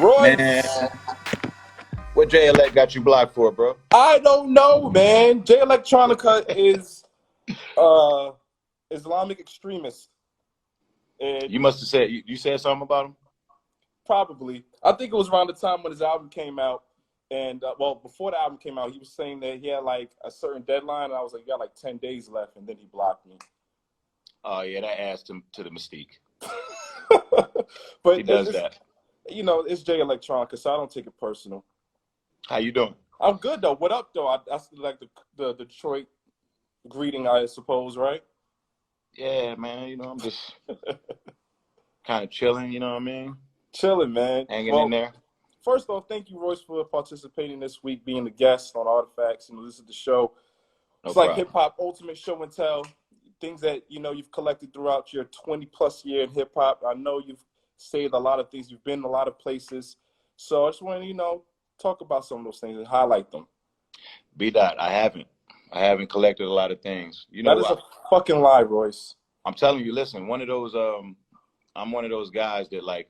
Man, Royce, what JLX got you blocked for, bro? I don't know, man. J Electronica is uh Islamic extremist, and You must have said you said something about him. probably I think it was around the time when his album came out, and well, before the album came out, he was saying that he had like a certain deadline, and I was like, you got like 10 days left, and then he blocked me. Oh yeah, that adds to the mystique. But He does it's, that. it's J Electronica, so I don't take it personal. How you doing? I'm good though. What up though? I still like the Detroit greeting, I suppose, right? Yeah, man. I'm just kind of chilling. You know what I mean? Chilling, man. Hanging in Well, there. first off, thank you, Royce, for participating this week, being the guest on Artifacts. This is the show. No It's like problem. hip hop ultimate show and tell. Things that you've collected throughout your 20+ year in hip hop. I know you've saved a lot of things. You've been in a lot of places. So I just want to talk about some of those things and highlight them. B.Dot, I haven't collected a lot of things. That is a fucking lie, Royce. I'm telling you. Listen, I'm one of those guys that like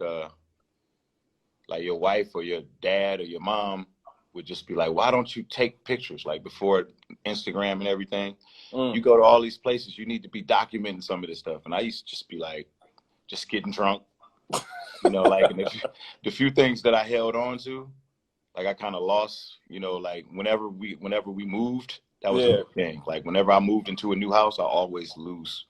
your wife or your dad or your mom would just be like, why don't you take pictures like before Instagram and everything? You go to all these places, you need to be documenting some of this stuff. And I used to just be like, just getting drunk, and the few things that I held on to, like I kind of lost, like whenever we moved, that was a big thing. Like whenever I moved into a new house, I always lose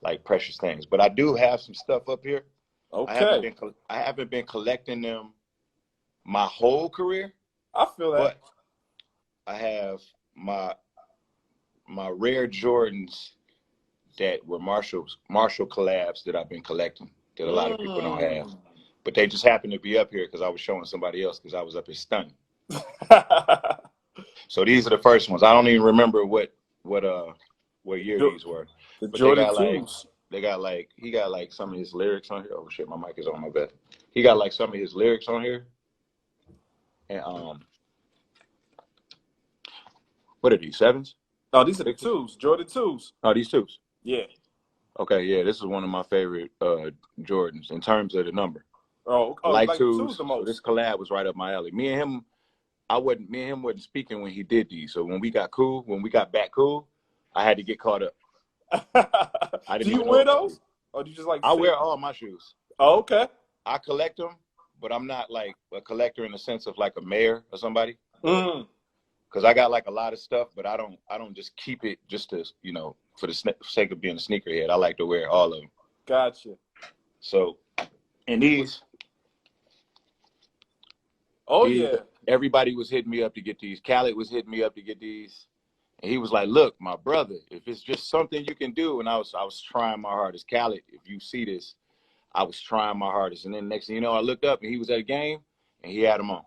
like precious things. But I do have some stuff up here. Okay. I haven't been collecting them my whole career. I feel that. But I have my rare Jordans that were Marshall collabs that I've been collecting that a lot of people don't have. But they just happened to be up here because I was showing somebody else because I was up here stunning. So these are the first ones. I don't even remember what year these were. The But Jordan 2s. He got like some of his lyrics on here. Oh shit, my mic is on my bed. He got like some of his lyrics on here. And what are these, 7s? No, these are the 2s, Jordan 2s. Oh, these 2s. Yeah. Okay, yeah, this is one of my favorite Jordans in terms of the number. Oh, like 2s the most. So this collab was right up my alley. Me and him wasn't speaking when he did these. So when we got back cool, I had to get caught up. Do you wear those? Or do you just like? I wear all my shoes. Oh, okay. I collect them, but I'm not like a collector in the sense of like a mayor or somebody. Because I got like a lot of stuff, but I don't just keep it just to for the sake of being a sneakerhead. I like to wear all of them. Gotcha. So, and these. Oh yeah. Everybody was hitting me up to get these. Khaled was hitting me up to get these. And he was like, look, my brother, if it's just something you can do. And I was trying my hardest. Khaled, if you see this, I was trying my hardest. And then next thing you know, I looked up and he was at a game and he had them on.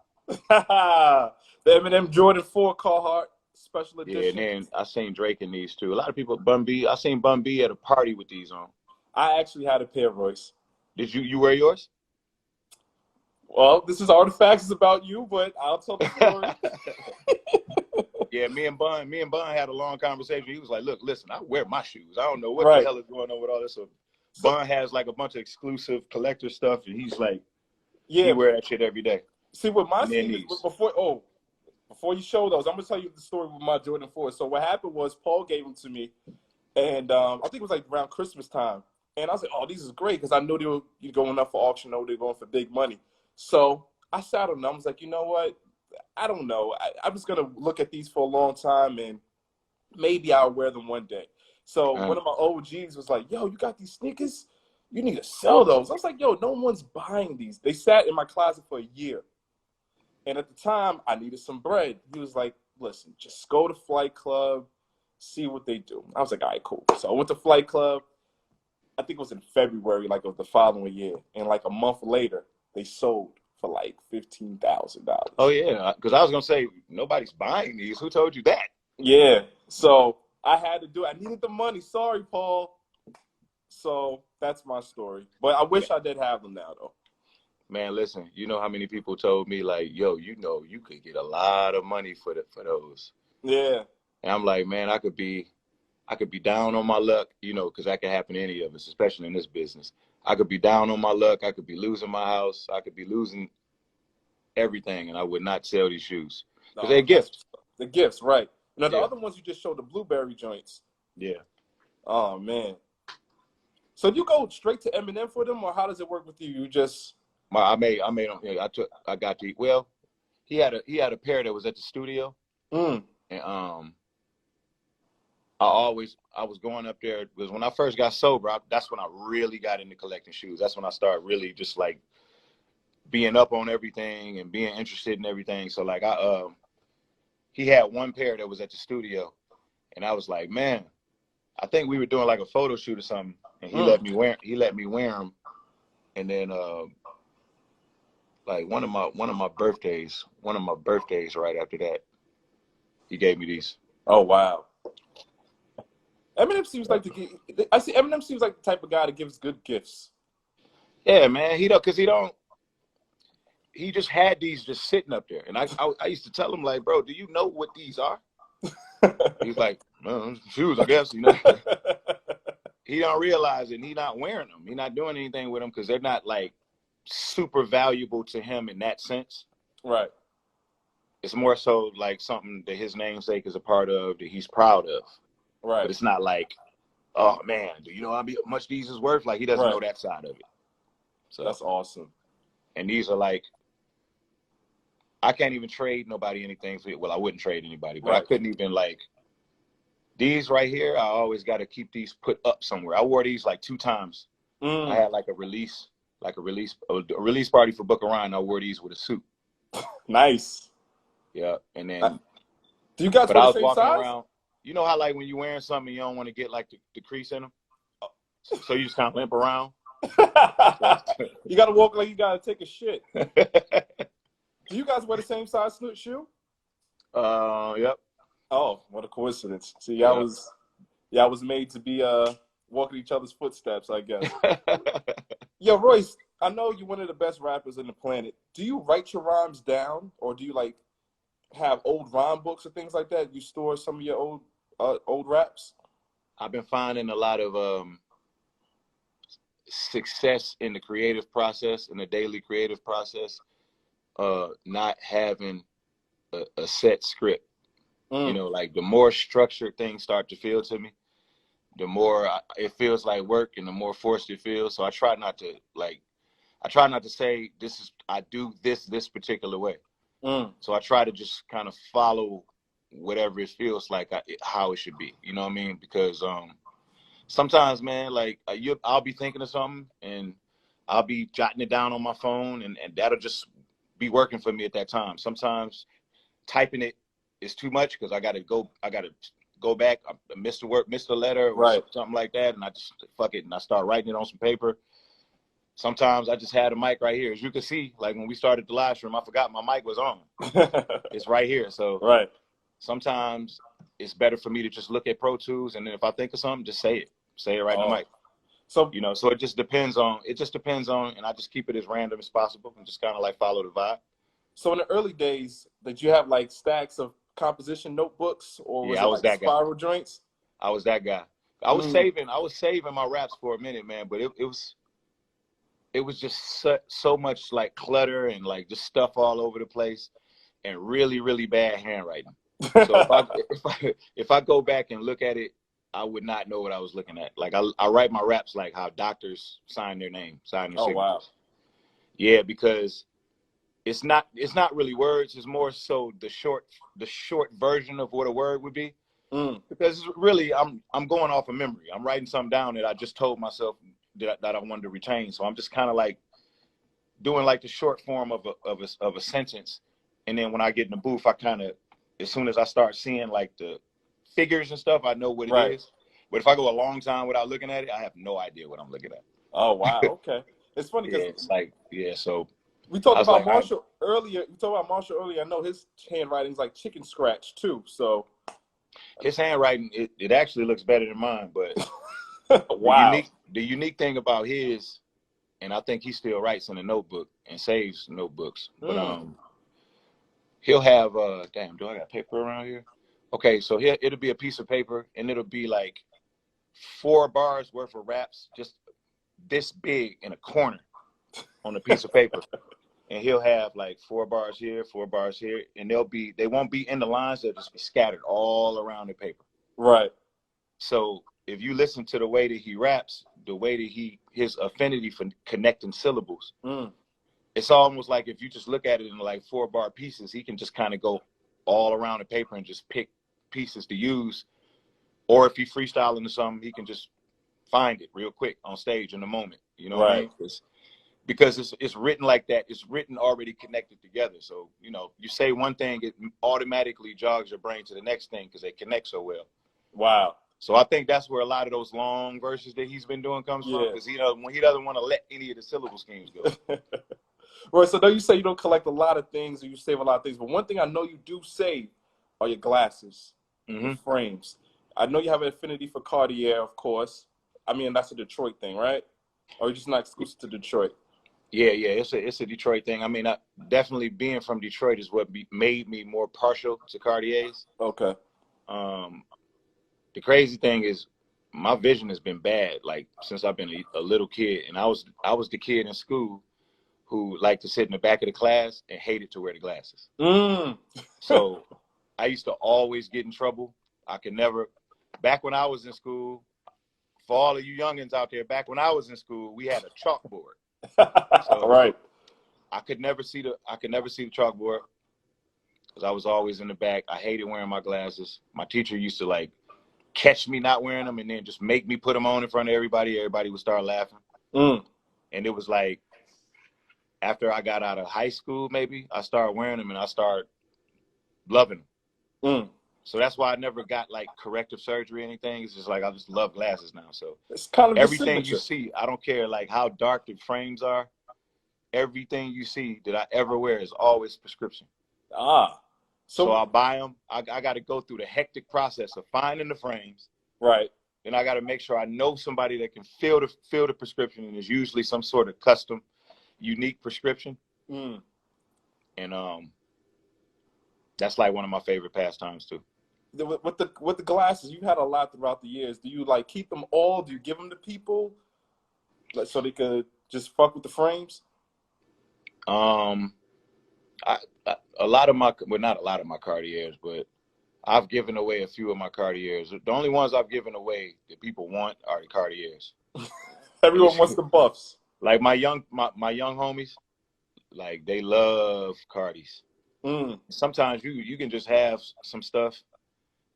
The Eminem Jordan 4 Carhartt special edition. Yeah, and then I seen Drake in these too. A lot of people, I seen Bun B at a party with these on. I actually had a pair, Royce. Did you wear yours? Well, this is Artifacts. It's about you, but I'll tell the story. Yeah, me and Bun had a long conversation. He was like, look, listen, I wear my shoes. I don't know what the hell is going on with all this. So Bun has like a bunch of exclusive collector stuff, and he's like, he wear that shit every day. See, with my sneakers, before you show those, I'm going to tell you the story with my Jordan 4. So what happened was Paul gave them to me, and I think it was like around Christmas time. And I was like, oh, these is great, because I knew they were going up for auction, or they were going for big money. So I sat on them. I was like, you know what? I don't know. I'm just going to look at these for a long time, and maybe I'll wear them one day. So one of my OGs was like, yo, you got these sneakers? You need to sell those. I was like, yo, no one's buying these. They sat in my closet for a year. And at the time, I needed some bread. He was like, listen, just go to Flight Club, see what they do. I was like, all right, cool. So I went to Flight Club. I think it was in February, like of the following year. And like a month later, they sold for like $15,000. Oh, yeah. Because I was going to say, nobody's buying these. Who told you that? Yeah. So I had to do it. I needed the money. Sorry, Paul. So that's my story. But I wish I did have them now, though. Man, listen, you know how many people told me, like, yo, you could get a lot of money for those. Yeah. And I'm like, man, I could be down on my luck, because that could happen to any of us, especially in this business. I could be down on my luck. I could be losing my house. I could be losing everything, and I would not sell these shoes because they're gifts. The gifts, right? Now the other ones you just showed, the blueberry joints. Yeah. Oh man. So do you go straight to Eminem for them, or how does it work with you? You just I made them. I got the he had a pair that was at the studio, and I was going up there because when I first got sober, that's when I really got into collecting shoes. That's when I started really just like being up on everything and being interested in everything. So like he had one pair that was at the studio, and I was like, man, I think we were doing like a photo shoot or something, and he let me wear them, and then like one of my birthdays right after that, he gave me these. Oh wow. Eminem seems like Eminem seems like the type of guy that gives good gifts. Yeah, man. He just had these just sitting up there, and I used to tell him like, bro, do you know what these are? He's like, shoes, I guess. You know, he don't realize it. And he not wearing them. He not doing anything with them because they're not like super valuable to him in that sense. Right. It's more so like something that his namesake is a part of that he's proud of. Right. But it's not like, oh man, do you know how much these is worth? Like he doesn't know that side of it. So that's awesome. And these are like, I can't even trade nobody anything for it. Well, I wouldn't trade anybody, but I couldn't even like these right here. I always got to keep these put up somewhere. I wore these like 2 times. I had like a release party for Book of Ryan. I wore these with a suit. Nice. Yeah, and then. Do you guys wear the same size? Around. You know how like when you're wearing something, you don't want to get like the crease in them, so you just kind of limp around. You got to walk like you got to take a shit. Do you guys wear the same size shoe? Yep. Oh, what a coincidence. See, y'all was made to be walking each other's footsteps, I guess. Yo, Royce, I know you're one of the best rappers on the planet. Do you write your rhymes down, or do you like have old rhyme books or things like that? You store some of your old raps? I've been finding a lot of success in the creative process, in the daily creative process, not having a set script. You know, like the more structured things start to feel to me, the more it feels like work and the more forced it feels. So I try not to say I do this particular way. So I try to just kind of follow whatever it feels like how it should be. You know what I mean? Because sometimes, man, like I'll be thinking of something and I'll be jotting it down on my phone, and that'll just be working for me at that time. Sometimes typing it is too much because I gotta go back. I missed the letter, or something like that, and I just fuck it and I start writing it on some paper. Sometimes I just had a mic right here. As you can see, like when we started the live stream, I forgot my mic was on. It's right here. So sometimes it's better for me to just look at Pro Tools, and then if I think of something, just say it right in the mic. So, you know, so it just depends on, and I just keep it as random as possible and just kind of like follow the vibe. So in the early days, did you have like stacks of composition notebooks, or was it like spiral joints? I was that guy. I was saving my raps for a minute, man, but it was just so much like clutter and like just stuff all over the place and really, really bad handwriting. So if I go back and look at it, I would not know what I was looking at. Like I write my raps like how doctors sign their name, sign their signatures. Wow. Yeah, because it's not really words. It's more so the short version of what a word would be. Because really, I'm going off of memory. I'm writing something down that I just told myself that I wanted to retain. So I'm just kind of like doing like the short form of a sentence, and then when I get in the booth, I kind of, as soon as I start seeing like the figures and stuff, I know what it is. But if I go a long time without looking at it, I have no idea what I'm looking at. Oh wow, okay. It's funny because it's like so. We talked about Marshall earlier. I know his handwriting's like chicken scratch too. So his handwriting, it actually looks better than mine. But wow. The unique thing about his, and I think he still writes in a notebook and saves notebooks. But he'll have damn, do I got paper around here? Okay, so it'll be a piece of paper and it'll be like 4 bars worth of raps, just this big in a corner on a piece of paper. and he'll have like 4 bars here, 4 bars here, and they won't be in the lines. They'll just be scattered all around the paper. Right. So if you listen to the way that he raps, the way that his affinity for connecting syllables, it's almost like if you just look at it in like 4-bar pieces, he can just kind of go all around the paper and just pick pieces to use. Or if he freestyling to something, he can just find it real quick on stage in the moment. You know what I mean? Because it's written like that. It's written already connected together. So, you know, you say one thing, it automatically jogs your brain to the next thing because they connect so well. Wow. So I think that's where a lot of those long verses that he's been doing comes from, because he doesn't want to let any of the syllable schemes go. Right. So though you say you don't collect a lot of things or you save a lot of things, but one thing I know you do save are your glasses, your frames. I know you have an affinity for Cartier, of course. I mean, that's a Detroit thing, right? Or you're just not exclusive to Detroit? Yeah, it's a Detroit thing. I mean, definitely being from Detroit is what made me more partial to Cartiers. Okay. The crazy thing is, my vision has been bad, like since I've been a little kid, and I was the kid in school who liked to sit in the back of the class and hated to wear the glasses. So I used to always get in trouble. I could never. Back when I was in school, for all of you youngins out there, back when I was in school, we had a chalkboard. So right. I could never see the chalkboard because I was always in the back. I hated wearing my glasses. My teacher used to like catch me not wearing them and then just make me put them on in front of everybody. Everybody would start laughing. And it was like after I got out of high school, maybe I started wearing them and I started loving them. So that's why I never got like corrective surgery or anything. It's just like I just love glasses now. So it's kind of everything you see, I don't care like how dark the frames are. Everything you see that I ever wear is always prescription. So I buy them. I got to go through the hectic process of finding the frames. Right. Then I got to make sure I know somebody that can fill the prescription, and it's usually some sort of custom, unique prescription. And that's like one of my favorite pastimes too. With the glasses, you had a lot throughout the years. Do you like keep them all? Do you give them to people, like so they could just fuck with the frames? A lot of my, well, not a lot of my Cartiers, but I've given away a few of my Cartiers. The only ones I've given away that people want are the Cartiers. Everyone wants the buffs. Like my young homies, like they love Cardis. Sometimes you can just have some stuff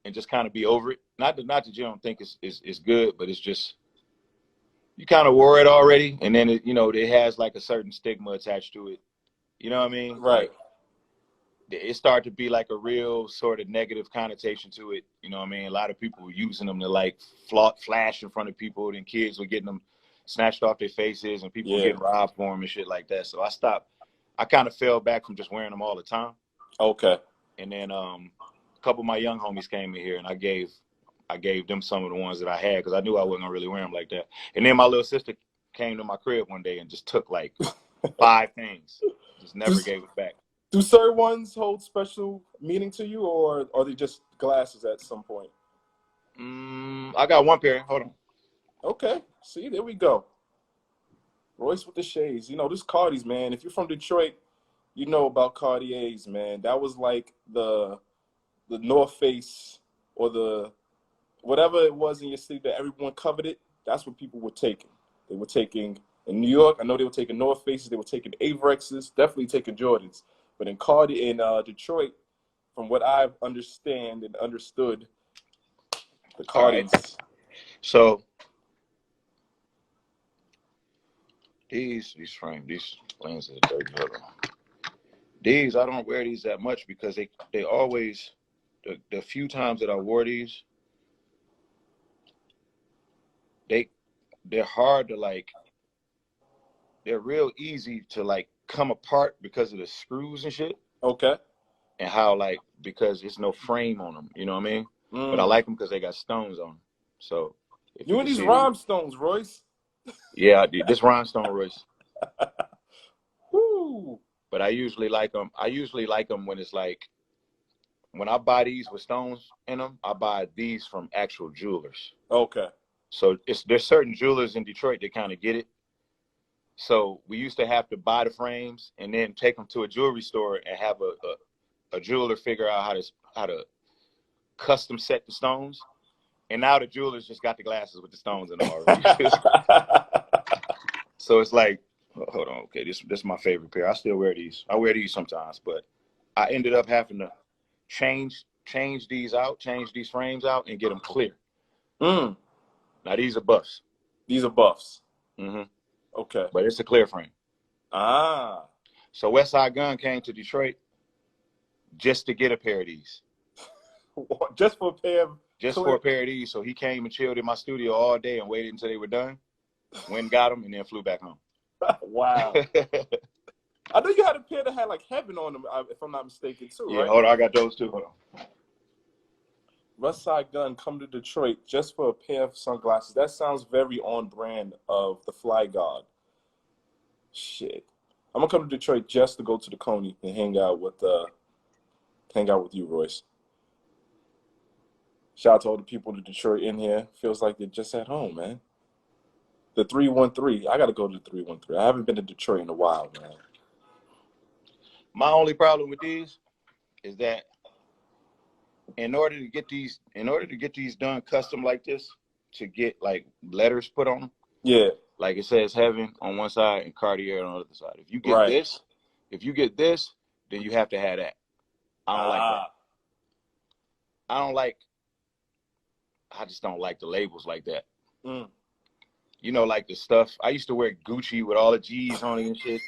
and just kind of be over it. Not that you don't think it's good, but it's just you kind of wore it already, and then it has like a certain stigma attached to it. You know what I mean? Right. Like, it started to be like a real sort of negative connotation to it. You know what I mean? A lot of people were using them to like flash in front of people, and kids were getting them snatched off their faces, and people were getting robbed for them and shit like that. So I stopped. I kind of fell back from just wearing them all the time. Okay. And then a couple of my young homies came in here, and I gave them some of the ones that I had because I knew I wasn't gonna really wear them like that. And then my little sister came to my crib one day and just took like 5 things, just never gave it back. Do certain ones hold special meaning to you, or are they just glasses at some point? I got one pair. Hold on. Okay. See, there we go. Royce with the shades. You know, this Cartiers, man. If you're from Detroit, you know about Cartiers, man. That was like the North Face or the whatever it was in your city that everyone coveted. That's what people were taking. They were taking in New York. I know they were taking North Faces. They were taking Averexes. Definitely taking Jordans. But in Cartier in Detroit, from what I've understand and understood, the Cartiers. Right. So these frames, these lenses are dirty. These I don't wear these that much because they always the few times that I wore these, they're hard to like. They're real easy to like come apart because of the screws and shit. Okay. And how like because there's no frame on them, you know what I mean? But I like them because they got stones on them. So you and these rhinestones, Royce. Yeah, this rhinestone Royce. Woo. But I usually like them. When it's like when I buy these with stones in them, I buy these from actual jewelers. Okay. So there's certain jewelers in Detroit that kind of get it. So we used to have to buy the frames and then take them to a jewelry store and have a jeweler figure out how to custom set the stones. And now the jewelers just got the glasses with the stones in them already. So it's like, hold on, okay, this is my favorite pair. I still wear these. I wear these sometimes, but I ended up having to change these frames out, and get them clear. Mm. Now these are buffs. These are buffs. Mm-hmm. Okay. But it's a clear frame. Ah. So Westside Gun came to Detroit just to get a pair of these. Just for a pair of for a pair of these. So he came and chilled in my studio all day and waited until they were done. Went and got them and then flew back home. Wow. I know you had a pair that had like heaven on them, if I'm not mistaken, too, right? Yeah, hold on. I got those too. Hold on. Westside Gun come to Detroit just for a pair of sunglasses. That sounds very on brand of the Fly God. Shit. I'm gonna come to Detroit just to go to the Coney and hang out with you, Royce. Shout out to all the people in Detroit in here. Feels like they're just at home, man. The 313. I gotta go to the 313. I haven't been to Detroit in a while, man. My only problem with these is that in order to get these done custom like this, to get like letters put on them. Yeah. Like it says heaven on one side and Cartier on the other side. If you get this, then you have to have that. I don't like that. I just don't like the labels like that. Mm. You know, like the stuff. I used to wear Gucci with all the G's on it and shit.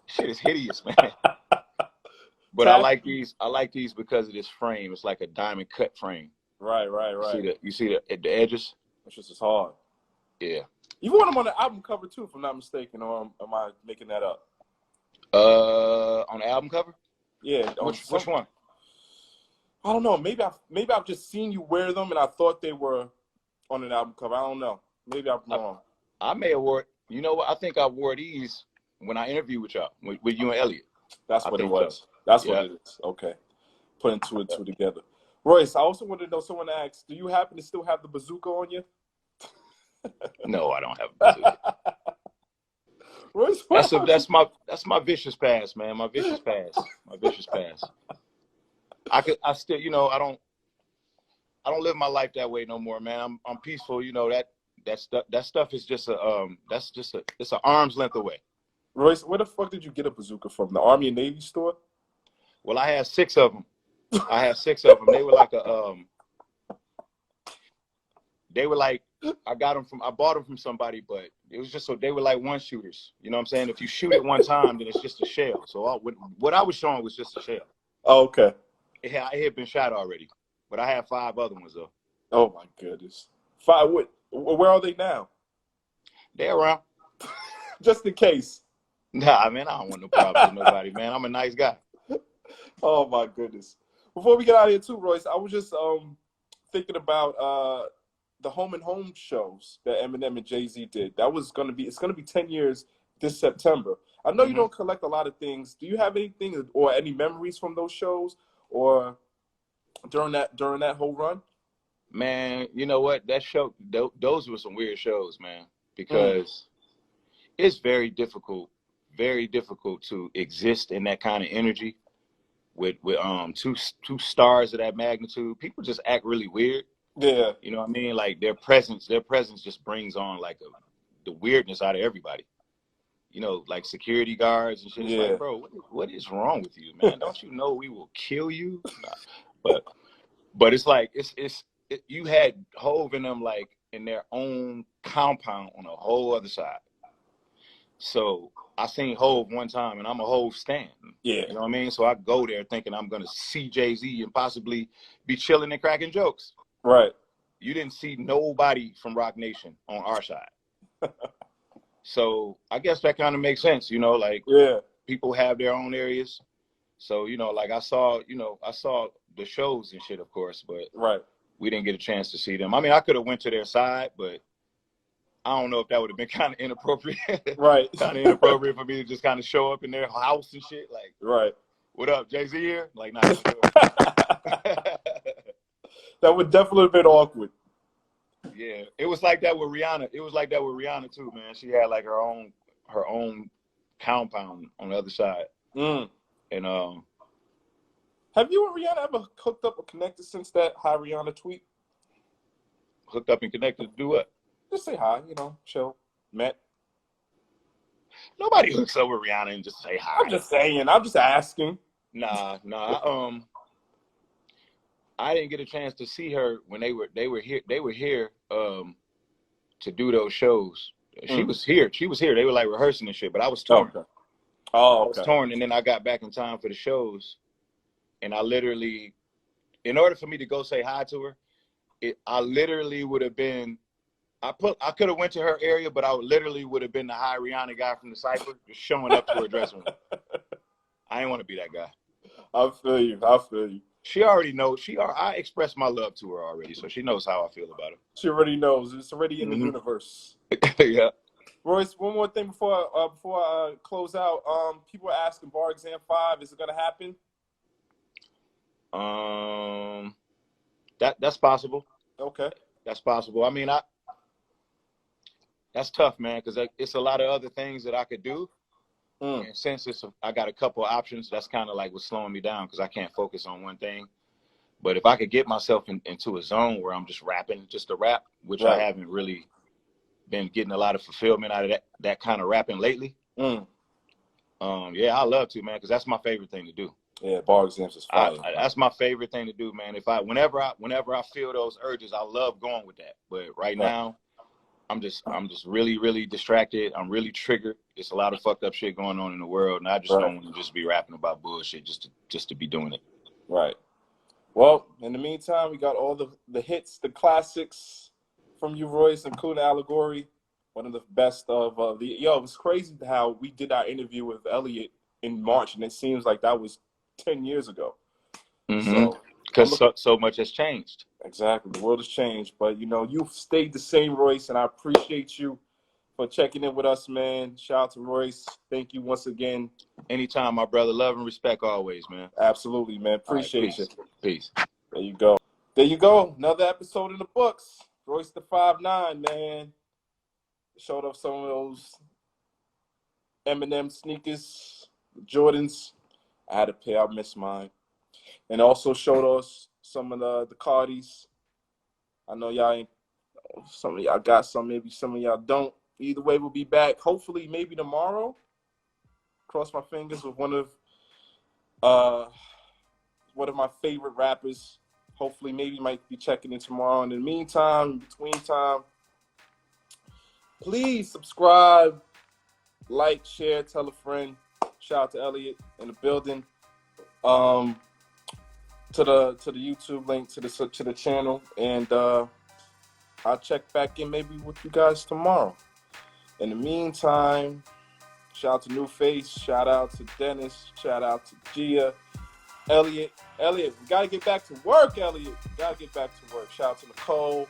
Shit is hideous, man. But I like these because of this frame. It's like a diamond cut frame. Right. You see the edges? It's just as hard. Yeah. You want them on the album cover too, if I'm not mistaken, or am I making that up? On the album cover? Yeah. Which one? I don't know. Maybe I've just seen you wear them, and I thought they were on an album cover. I don't know. Maybe I'm wrong. I may have wore. You know what? I think I wore these when I interviewed with y'all, with you and Elliot. That's what it was. That's what it is. Okay. Putting two and two together. Royce, I also wanted to know, someone asked, do you happen to still have the bazooka on you? No, I don't have a bazooka. Royce, that's my vicious past, man. My vicious past. I still, I don't live my life that way no more, man. I'm peaceful, that stuff is just it's an arm's length away. Royce, where the fuck did you get a bazooka from? The Army and Navy store? Well, I had 6 of them. They were like I bought them from somebody, but it was just so they were like one shooters. You know what I'm saying? If you shoot it one time, then it's just a shell. So what I was showing was just a shell. Oh, okay. It had been shot already, but I had 5 other ones though. Oh my goodness. 5? Where are they now? They're around. Just in case. Nah, man, I don't want no problems with nobody, man. I'm a nice guy. Oh my goodness. Before we get out of here too, Royce, I was just thinking about the Home and Home shows that Eminem and Jay-Z did. It's gonna be 10 years this September. I know you don't collect a lot of things. Do you have anything or any memories from those shows or during that whole run? Man, you know what? That show, those were some weird shows, man, because it's very difficult to exist in that kind of energy with two stars of that magnitude. People just act really weird. Yeah. You know what I mean? Like their presence just brings on like the weirdness out of everybody. You know, like security guards and shit. It's like, bro, what is wrong with you, man? Don't you know we will kill you? Nah. But it's like you had Hove and them like in their own compound on a whole other side. So I seen Hove one time, and I'm a Hove stan. Yeah. You know what I mean? So I go there thinking I'm gonna see Jay-Z and possibly be chilling and cracking jokes. Right. You didn't see nobody from Rock Nation on our side. So I guess that kind of makes sense, like people have their own areas. So, like I saw the shows and shit, of course, but we didn't get a chance to see them. I mean, I could have went to their side, but I don't know if that would have been kind of inappropriate. Right. Kind of inappropriate for me to just kind of show up in their house and shit. Like, what up, Jay-Z here? Like, nah. That would definitely have been awkward. Yeah, it was like that with Rihanna. It was like that with Rihanna too, man. She had like her own her own compound on the other side. And have you and Rihanna ever hooked up or connected since that hi Rihanna tweet? Hooked up and connected to do what? Just say hi, you know, chill, met. Nobody hooks up with Rihanna and just say hi. I'm just saying. I'm just asking. Nah. I didn't get a chance to see her when they were here. They were here to do those shows. She was here. They were like rehearsing and shit. But I was torn. Okay. I was torn, and then I got back in time for the shows, and I literally, in order for me to go say hi to her, I literally would have been. I could have went to her area, but I literally would have been the hi Rihanna guy from the Cypher, just showing up to her dressing room. I didn't want to be that guy. I feel you. She already knows. I expressed my love to her already, so she knows how I feel about her. She already knows. It's already in the universe. Yeah. Royce, one more thing before I close out. People are asking Bar Exam 5, is it gonna happen? That's possible. Okay. That's possible. I mean, that's tough, man, because it's a lot of other things that I could do. And since I got a couple of options, that's kind of like what's slowing me down because I can't focus on one thing. But if I could get myself into a zone where I'm just rapping, just a rap, which I haven't really been getting a lot of fulfillment out of that kind of rapping lately. Yeah, I love to, man, because that's my favorite thing to do. Yeah, Bar Exams is fire. That's my favorite thing to do, man. Whenever I feel those urges, I love going with that. But right now, I'm just really, really distracted. I'm really triggered. It's a lot of fucked up shit going on in the world, and I just don't want to just be rapping about bullshit just to be doing it. Right. Well, in the meantime, we got all the hits, the classics from you, Royce, including Allegory. One of the best of it was crazy how we did our interview with Elliot in March, and it seems like that was 10 years ago. So, because so much has changed. Exactly. The world has changed. But, you've stayed the same, Royce, and I appreciate you for checking in with us, man. Shout out to Royce. Thank you once again. Anytime, my brother. Love and respect always, man. Absolutely, man. Appreciate you. Peace. There you go. There you go. Another episode in the books. Royce the 5'9", man. Showed off some of those Eminem sneakers, Jordans. I had to pay. I missed mine. And also showed us some of the Cartiers. I know some of y'all got some, maybe some of y'all don't. Either way, we'll be back. Hopefully, maybe tomorrow. Cross my fingers with one of my favorite rappers. Hopefully, maybe might be checking in tomorrow. And in the meantime, in between time, please subscribe, like, share, tell a friend. Shout out to Elliot in the building. To the YouTube link to the channel, and I'll check back in maybe with you guys tomorrow. In the meantime, shout out to New Face, shout out to Dennis, shout out to Gia, Elliot, we gotta get back to work, Elliot. We gotta get back to work. Shout out to Nicole,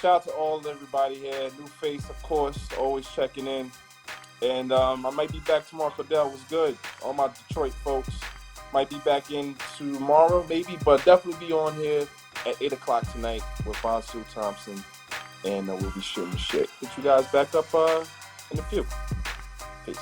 shout out to everybody here. New Face, of course, always checking in. And I might be back tomorrow. Cordell was good. All my Detroit folks. Might be back in tomorrow, maybe, but definitely be on here at 8 o'clock tonight with Von Sue Thompson, and we'll be shooting the shit. Get you guys back up in a few. Peace.